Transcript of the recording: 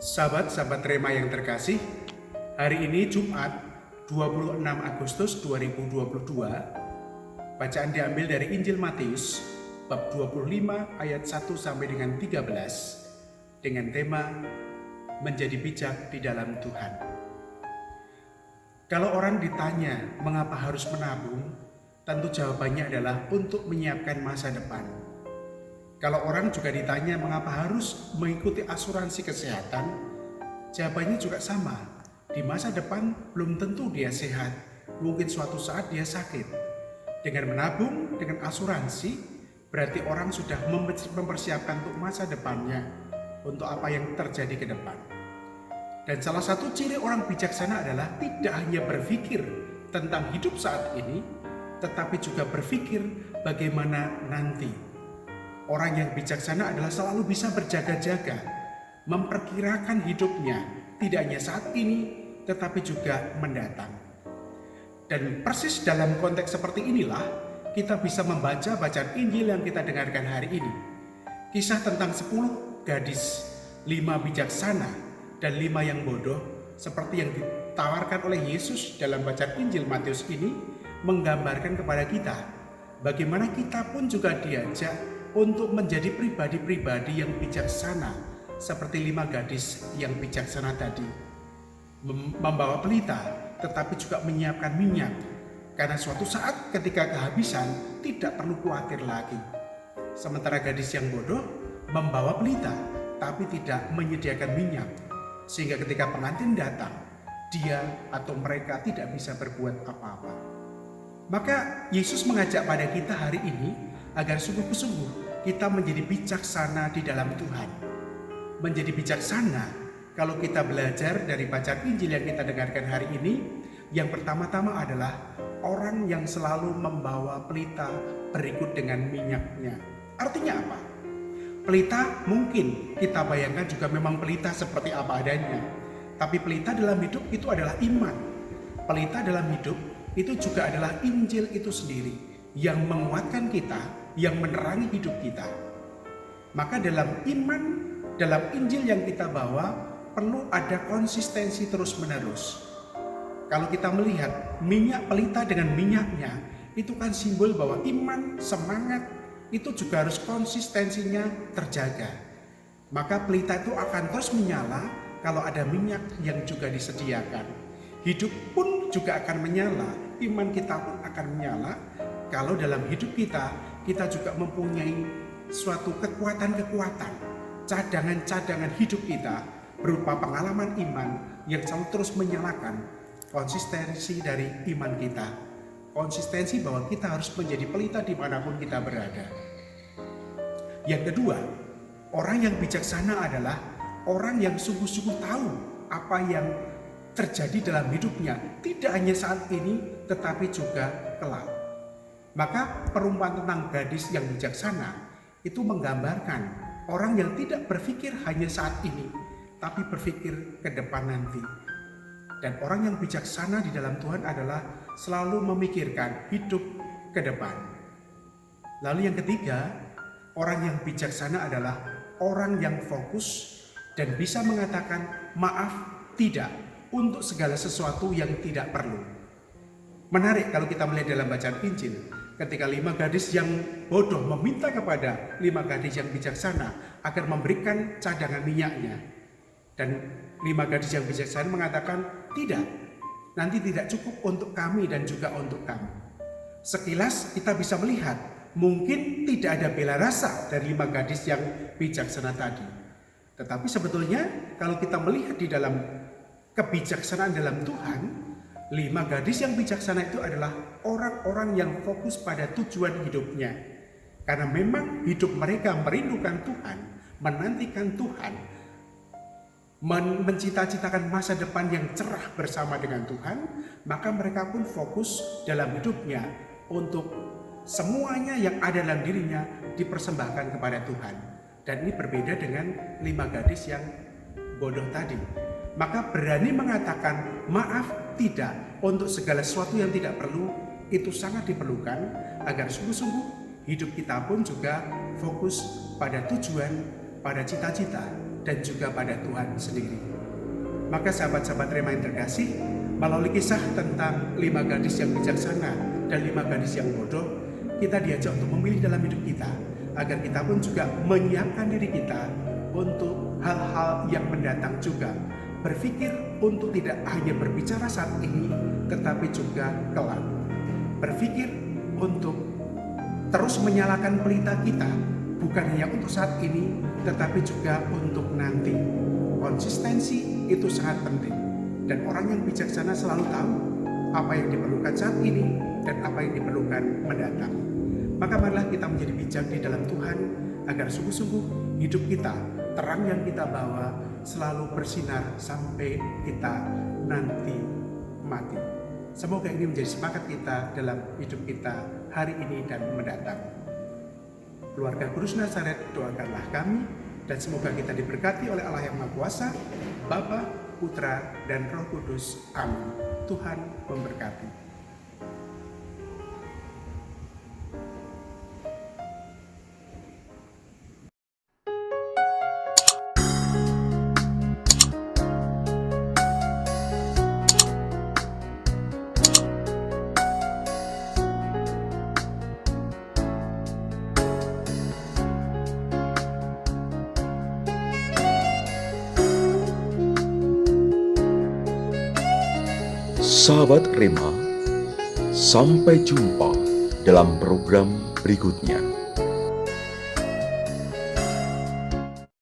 Sahabat-sahabat Rema yang terkasih, hari ini Jumat 26 Agustus 2022, bacaan diambil dari Injil Matius bab 25 ayat 1 sampai dengan 13 dengan tema menjadi bijak di dalam Tuhan. Kalau orang ditanya mengapa harus menabung, tentu jawabannya adalah untuk menyiapkan masa depan. Kalau orang juga ditanya mengapa harus mengikuti asuransi kesehatan, jawabannya juga sama. Di masa depan belum tentu dia sehat, mungkin suatu saat dia sakit. Dengan menabung, dengan asuransi, berarti orang sudah mempersiapkan untuk masa depannya, untuk apa yang terjadi ke depan. Dan salah satu ciri orang bijaksana adalah tidak hanya berpikir tentang hidup saat ini, tetapi juga berpikir bagaimana nanti. Orang yang bijaksana adalah selalu bisa berjaga-jaga, memperkirakan hidupnya, tidak hanya saat ini, tetapi juga mendatang. Dan persis dalam konteks seperti inilah, kita bisa membaca bacaan Injil yang kita dengarkan hari ini. Kisah tentang 10 gadis, 5 bijaksana, dan 5 yang bodoh, seperti yang ditawarkan oleh Yesus dalam bacaan Injil Matius ini, menggambarkan kepada kita, bagaimana kita pun juga diajak untuk menjadi pribadi-pribadi yang bijaksana, seperti 5 gadis yang bijaksana tadi. Membawa pelita, tetapi juga menyiapkan minyak, karena suatu saat ketika kehabisan, tidak perlu khawatir lagi. Sementara gadis yang bodoh membawa pelita, tapi tidak menyediakan minyak, sehingga ketika pengantin datang, dia atau mereka tidak bisa berbuat apa-apa. Maka Yesus mengajak pada kita hari ini agar sungguh-sungguh kita menjadi bijaksana di dalam Tuhan. Menjadi bijaksana kalau kita belajar dari bacaan Injil yang kita dengarkan hari ini, yang pertama-tama adalah orang yang selalu membawa pelita berikut dengan minyaknya. Artinya apa? Pelita mungkin kita bayangkan juga memang pelita seperti apa adanya. Tapi pelita dalam hidup itu adalah iman. Pelita dalam hidup itu juga adalah Injil itu sendiri yang menguatkan kita, yang menerangi hidup kita. Maka dalam iman, dalam Injil yang kita bawa, perlu ada konsistensi terus-menerus. Kalau kita melihat minyak pelita dengan minyaknya, itu kan simbol bahwa iman, semangat, itu juga harus konsistensinya terjaga. Maka pelita itu akan terus menyala kalau ada minyak yang juga disediakan. Hidup pun juga akan menyala, iman kita pun akan menyala kalau dalam hidup kita juga mempunyai suatu kekuatan-kekuatan, cadangan-cadangan hidup kita berupa pengalaman iman yang selalu terus menyalakan konsistensi dari iman kita. Konsistensi bahwa kita harus menjadi pelita dimanapun kita berada. Yang kedua, orang yang bijaksana adalah orang yang sungguh-sungguh tahu apa yang terjadi dalam hidupnya, tidak hanya saat ini tetapi juga kelak. Maka perumpamaan tentang gadis yang bijaksana itu menggambarkan orang yang tidak berpikir hanya saat ini, tapi berpikir ke depan nanti. Dan orang yang bijaksana di dalam Tuhan adalah selalu memikirkan hidup ke depan. Lalu yang ketiga, orang yang bijaksana adalah orang yang fokus dan bisa mengatakan maaf tidak untuk segala sesuatu yang tidak perlu. Menarik kalau kita melihat dalam bacaan Injil, ketika 5 gadis yang bodoh meminta kepada 5 gadis yang bijaksana agar memberikan cadangan minyaknya. Dan 5 gadis yang bijaksana mengatakan, tidak, nanti tidak cukup untuk kami dan juga untuk kamu. Sekilas kita bisa melihat, mungkin tidak ada bela rasa dari 5 gadis yang bijaksana tadi. Tetapi sebetulnya kalau kita melihat di dalam kebijaksanaan dalam Tuhan, 5 gadis yang bijaksana itu adalah orang-orang yang fokus pada tujuan hidupnya. Karena memang hidup mereka merindukan Tuhan, menantikan Tuhan, mencita-citakan masa depan yang cerah bersama dengan Tuhan, maka mereka pun fokus dalam hidupnya untuk semuanya yang ada dalam dirinya dipersembahkan kepada Tuhan. Dan ini berbeda dengan 5 gadis yang bodoh tadi. Maka berani mengatakan maaf tidak untuk segala sesuatu yang tidak perlu, itu sangat diperlukan agar sungguh-sungguh hidup kita pun juga fokus pada tujuan, pada cita-cita, dan juga pada Tuhan sendiri. Maka sahabat-sahabat Rema yang terkasih, melalui kisah tentang 5 gadis yang bijaksana dan 5 gadis yang bodoh, kita diajak untuk memilih dalam hidup kita, agar kita pun juga menyiapkan diri kita untuk hal-hal yang mendatang juga. Berpikir untuk tidak hanya berbicara saat ini, tetapi juga kelak. Berpikir untuk terus menyalakan pelita kita, bukan hanya untuk saat ini, tetapi juga untuk nanti. Konsistensi itu sangat penting, dan orang yang bijaksana selalu tahu apa yang diperlukan saat ini dan apa yang diperlukan mendatang. Maka marilah kita menjadi bijak di dalam Tuhan, agar sungguh-sungguh hidup kita, terang yang kita bawa, selalu bersinar sampai kita nanti mati. Semoga ini menjadi semangat kita dalam hidup kita hari ini dan mendatang. Keluarga Kudus Nazaret, doakanlah kami, dan semoga kita diberkati oleh Allah yang Maha Kuasa, Bapa, Putra, dan Roh Kudus. Amin. Tuhan memberkati. Sahabat Rema, sampai jumpa dalam program berikutnya.